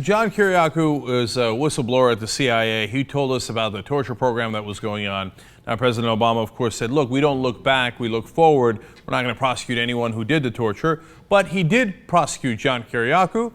John Kiriakou is a whistleblower at the CIA. He told us about the torture program that was going on. Now, President Obama, of course, said, look, we don't look back, we look forward. We're not going to prosecute anyone who did the torture. But he did prosecute John Kiriakou,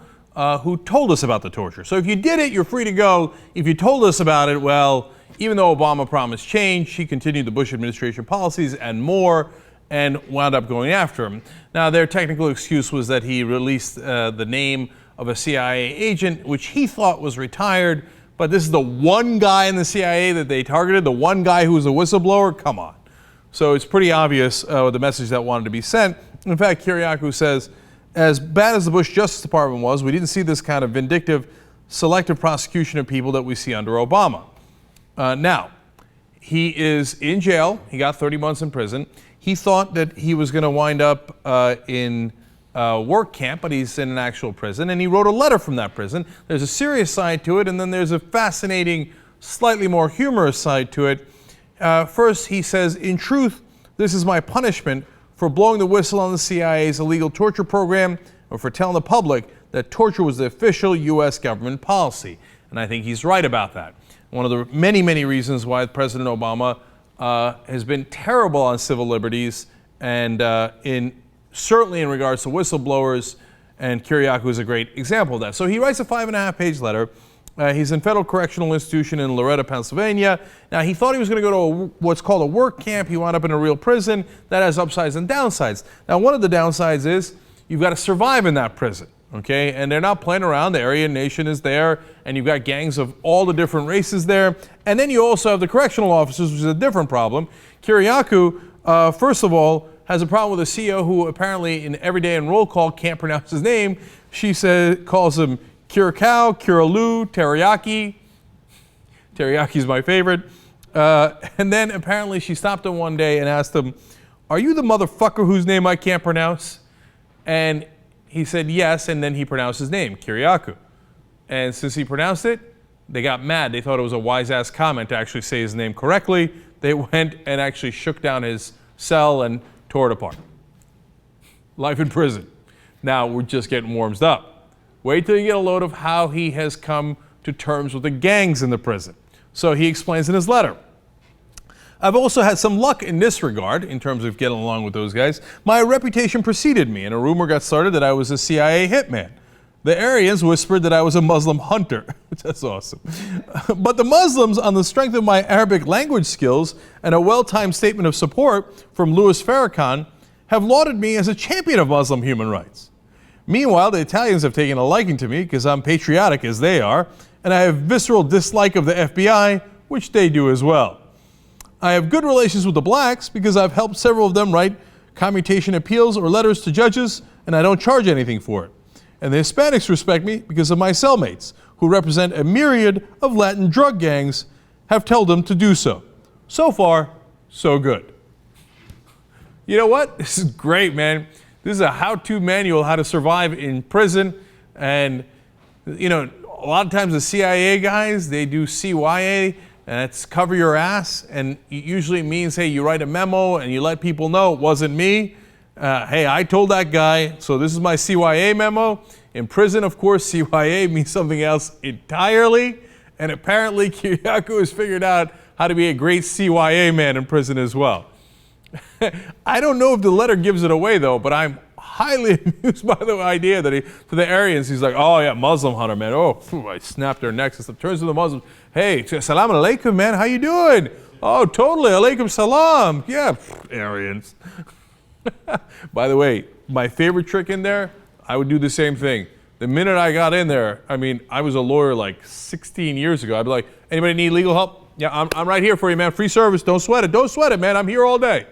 who told us about the torture. So if you did it, you're free to go. If you told us about it, well, even though Obama promised change, he continued the Bush administration policies and more, and wound up going after him. Now, their technical excuse was that he released the name of a CIA agent, which he thought was retired, but this is the one guy in the CIA that they targeted, the one guy who was a whistleblower? Come on. So it's pretty obvious the message that wanted to be sent. In fact, Kiriakou says, as bad as the Bush Justice Department was, we didn't see this kind of vindictive, selective prosecution of people that we see under Obama. Now, he is in jail. He got 30 months in prison. He thought that he was going to wind up in work camp, but he's in an actual prison, and he wrote a letter from that prison. There's a serious side to it, and then there's a fascinating, slightly more humorous side to it. First, he says, in truth, this is my punishment for blowing the whistle on the CIA's illegal torture program, or for telling the public that torture was the official U.S. government policy. And I think he's right about that. One of the many, many reasons why President Obama has been terrible on civil liberties, and certainly in regards to whistleblowers, and Kiriakou is a great example of that. So he writes a 5.5-page letter. He's in federal correctional institution in Loretto, Pennsylvania. Now, he thought he was going to go to what's called a work camp. He wound up in a real prison. That has upsides and downsides. Now, one of the downsides is you've got to survive in that prison, okay? And they're not playing around. The Aryan Nation is there, and you've got gangs of all the different races there. And then you also have the correctional officers, which is a different problem. Kiriakou, first of all, has a problem with a CEO who apparently in everyday and roll call can't pronounce his name. She calls him Kiriakou, Kiriakou, Teriyaki. Teriyaki's my favorite. And then apparently she stopped him one day and asked him, are you the motherfucker whose name I can't pronounce? And he said yes, and then he pronounced his name, Kiriakou. And since he pronounced it, they got mad. They thought it was a wise-ass comment to actually say his name correctly. They went and actually shook down his cell and tore it apart. Life in prison. Now we're just getting warmed up. Wait till you get a load of how he has come to terms with the gangs in the prison. So he explains in his letter, I've also had some luck in this regard, in terms of getting along with those guys. My reputation preceded me, and a rumor got started that I was a CIA hitman. The Aryans whispered that I was a Muslim hunter. That's awesome. But the Muslims, on the strength of my Arabic language skills and a well-timed statement of support from Louis Farrakhan, have lauded me as a champion of Muslim human rights. Meanwhile, the Italians have taken a liking to me because I'm patriotic as they are, and I have visceral dislike of the FBI, which they do as well. I have good relations with the blacks because I've helped several of them write commutation appeals or letters to judges, and I don't charge anything for it. And the Hispanics respect me because of my cellmates, who represent a myriad of Latin drug gangs, have told them to do so. So far, so good. You know what? This is great, man. This is a how-to manual how to survive in prison. And, you know, a lot of times the CIA guys, they do CYA, and that's cover your ass. And it usually means, hey, you write a memo and you let people know it wasn't me. Hey, I told that guy, so this is my CYA memo. In prison, of course, CYA means something else entirely. And apparently, Kiriakou has figured out how to be a great CYA man in prison as well. I don't know if the letter gives it away, though, but I'm highly amused by the idea that to the Aryans, he's like, oh, yeah, Muslim hunter, man. Oh, I snapped their necks and stuff. Turns to the Muslims, hey, salam alaikum, man. How you doing? Oh, totally. Alaikum salam. Yeah, Aryans. By the way, my favorite trick in there, I would do the same thing. The minute I got in there, I mean, I was a lawyer like 16 years ago. I'd be like, anybody need legal help? Yeah, I'm right here for you, man. Free service. Don't sweat it. Don't sweat it, man. I'm here all day.